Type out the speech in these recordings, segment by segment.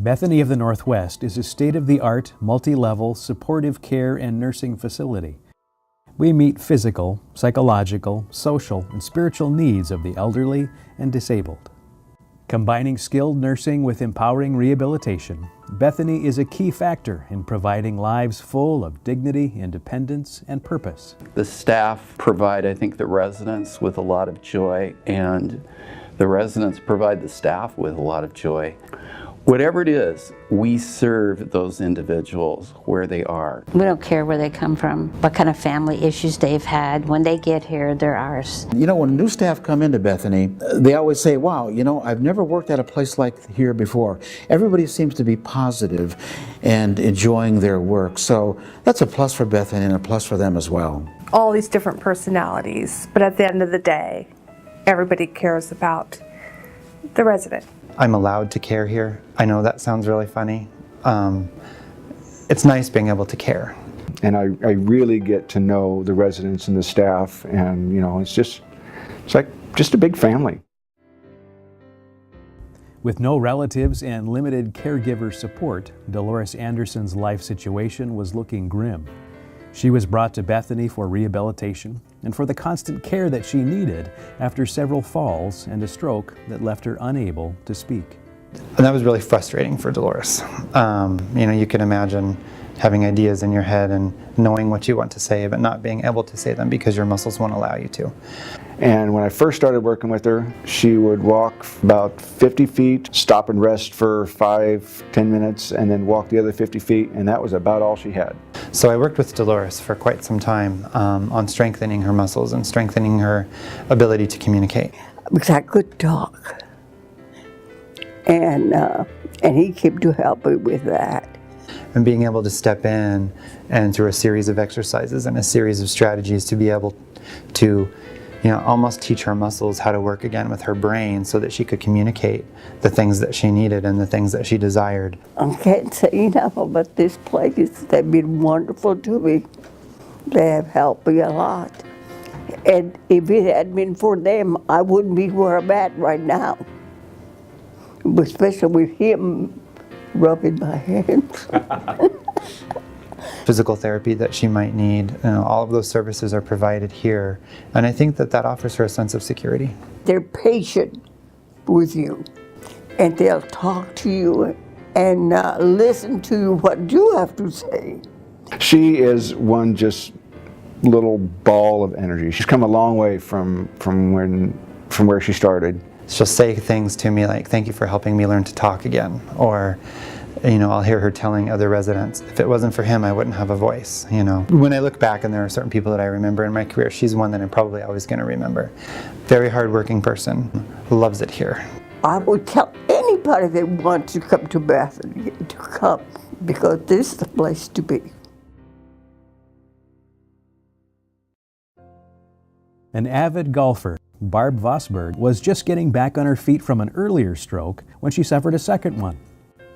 Bethany of the Northwest is a state-of-the-art, multi-level supportive care and nursing facility. We meet physical, psychological, social, and spiritual needs of the elderly and disabled. Combining skilled nursing with empowering rehabilitation, Bethany is a key factor in providing lives full of dignity, independence, and purpose. The staff provide, I think, the residents with a lot of joy, and the residents provide the staff with a lot of joy. Whatever it is, we serve those individuals where they are. We don't care where they come from, what kind of family issues they've had. When they get here, they're ours. You know, when new staff come into Bethany, they always say, wow, you know, I've never worked at a place like here before. Everybody seems to be positive and enjoying their work. So that's a plus for Bethany and a plus for them as well. All these different personalities, but at the end of the day, everybody cares about the resident. I'm allowed to care here. I know that sounds really funny. It's nice being able to care. And I really get to know the residents and the staff, and you know, it's like just a big family. With no relatives and limited caregiver support, Dolores Anderson's life situation was looking grim. She was brought to Bethany for rehabilitation and for the constant care that she needed after several falls and a stroke that left her unable to speak. And that was really frustrating for Dolores. You know, you can imagine having ideas in your head and knowing what you want to say, but not being able to say them because your muscles won't allow you to. And when I first started working with her, she would walk about 50 feet, stop and rest for 5-10 minutes, and then walk the other 50 feet, and that was about all she had. So I worked with Dolores for quite some time on strengthening her muscles and strengthening her ability to communicate. Because I could talk, and he came to help me with that. And being able to step in and through a series of exercises and a series of strategies to be able to, you know, almost teach her muscles how to work again with her brain so that she could communicate the things that she needed and the things that she desired. I can't say enough about this place. They've been wonderful to me. They have helped me a lot. And if it hadn't been for them, I wouldn't be where I'm at right now. Especially with him rubbing my hands. Physical therapy that she might need, you know, all of those services are provided here. And I think that that offers her a sense of security. They're patient with you, and they'll talk to you and listen to what you have to say. She is one just little ball of energy. She's come a long way from where she started. She'll say things to me like, "Thank you for helping me learn to talk again," or, you know, I'll hear her telling other residents, "If it wasn't for him, I wouldn't have a voice." You know, when I look back and there are certain people that I remember in my career, she's one that I'm probably always going to remember. Very hardworking person, loves it here. I would tell anybody that wants to come to Bethany to come, because this is the place to be. An avid golfer, Barb Vosberg was just getting back on her feet from an earlier stroke when she suffered a second one.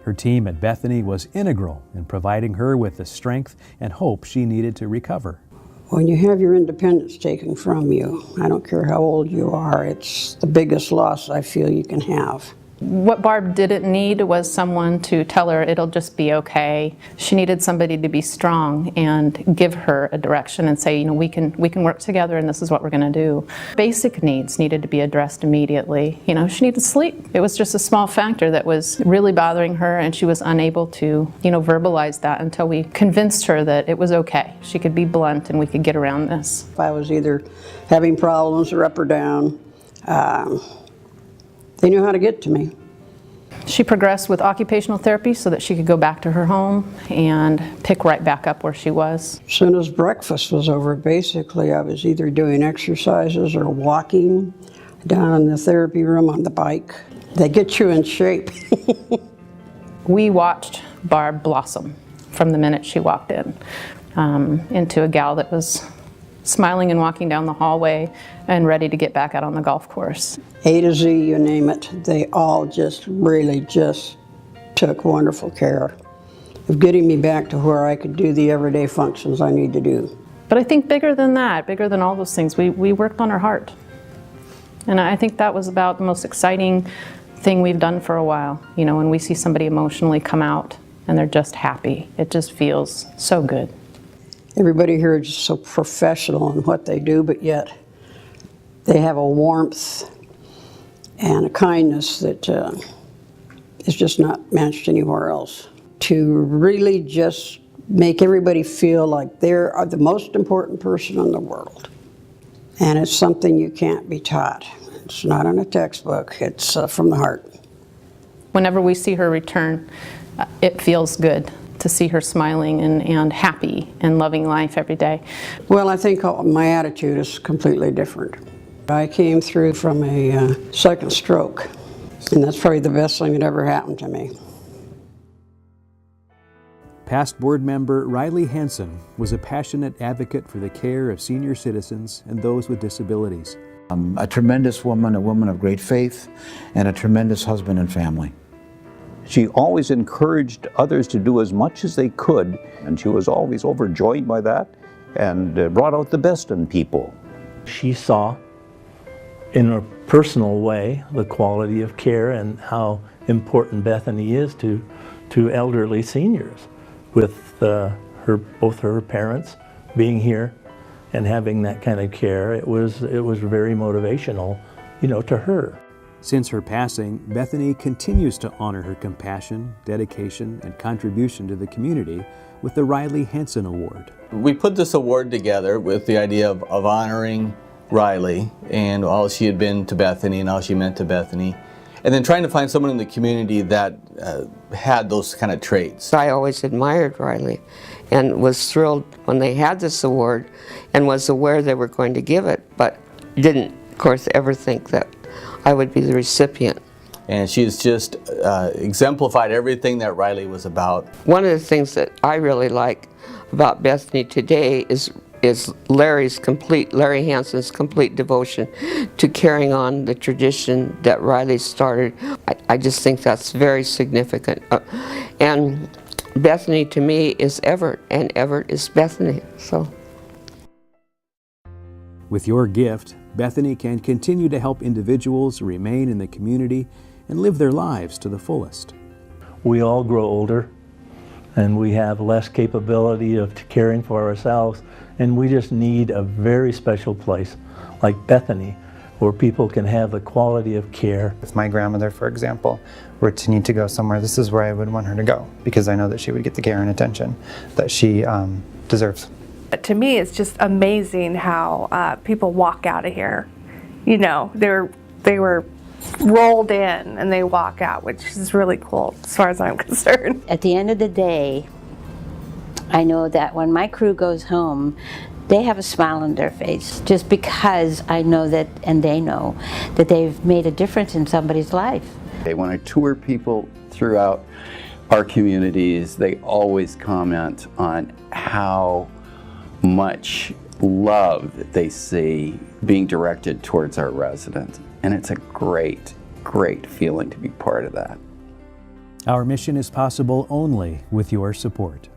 Her team at Bethany was integral in providing her with the strength and hope she needed to recover. When you have your independence taken from you, I don't care how old you are, it's the biggest loss I feel you can have. What Barb didn't need was someone to tell her it'll just be okay. She needed somebody to be strong and give her a direction and say, you know, we can work together and this is what we're going to do. Basic needs needed to be addressed immediately. You know, she needed sleep. It was just a small factor that was really bothering her, and she was unable to, you know, verbalize that until we convinced her that it was okay. She could be blunt and we could get around this. If I was either having problems or up or down, they knew how to get to me. She progressed with occupational therapy so that she could go back to her home and pick right back up where she was. As soon as breakfast was over, basically I was either doing exercises or walking down in the therapy room on the bike. They get you in shape. We watched Barb blossom from the minute she walked in into a gal that was smiling and walking down the hallway and ready to get back out on the golf course. A to Z, you name it, they all just really just took wonderful care of getting me back to where I could do the everyday functions I need to do. But I think bigger than that, bigger than all those things, we worked on her heart. And I think that was about the most exciting thing we've done for a while. You know, when we see somebody emotionally come out and they're just happy, it just feels so good. Everybody here is just so professional in what they do, but yet they have a warmth and a kindness that is just not matched anywhere else. To really just make everybody feel like they are the most important person in the world. And it's something you can't be taught. It's not in a textbook, it's from the heart. Whenever we see her return, it feels good to see her smiling and happy and loving life every day. Well, I think my attitude is completely different. I came through from a second stroke, and that's probably the best thing that ever happened to me. Past board member Raili Hanson was a passionate advocate for the care of senior citizens and those with disabilities. A tremendous woman, a woman of great faith, and a tremendous husband and family. She always encouraged others to do as much as they could, and she was always overjoyed by that and brought out the best in people. She saw, in a personal way, the quality of care and how important Bethany is to elderly seniors, with both her parents being here and having that kind of care. It was very motivational, you know, to her. Since her passing, Bethany continues to honor her compassion, dedication, and contribution to the community with the Raili Hanson Award. We put this award together with the idea of honoring Raili and all she had been to Bethany and all she meant to Bethany, and then trying to find someone in the community that had those kind of traits. I always admired Raili and was thrilled when they had this award and was aware they were going to give it, but didn't, of course, ever think that I would be the recipient. And she's just exemplified everything that Raili was about. One of the things that I really like about Bethany today is Larry Hanson's complete devotion to carrying on the tradition that Raili started. I just think that's very significant. And Bethany to me is Everett, and Everett is Bethany. So, with your gift, Bethany can continue to help individuals remain in the community and live their lives to the fullest. We all grow older, and we have less capability of caring for ourselves, and we just need a very special place like Bethany where people can have the quality of care. If my grandmother, for example, were to need to go somewhere, this is where I would want her to go, because I know that she would get the care and attention that she deserves. To me, it's just amazing how people walk out of here. You know, they were rolled in and they walk out, which is really cool as far as I'm concerned. At the end of the day, I know that when my crew goes home, they have a smile on their face just because I know that, and they know that they've made a difference in somebody's life. When I tour people throughout our communities, they always comment on how much love that they see being directed towards our residents. And it's a great, great feeling to be part of that. Our mission is possible only with your support.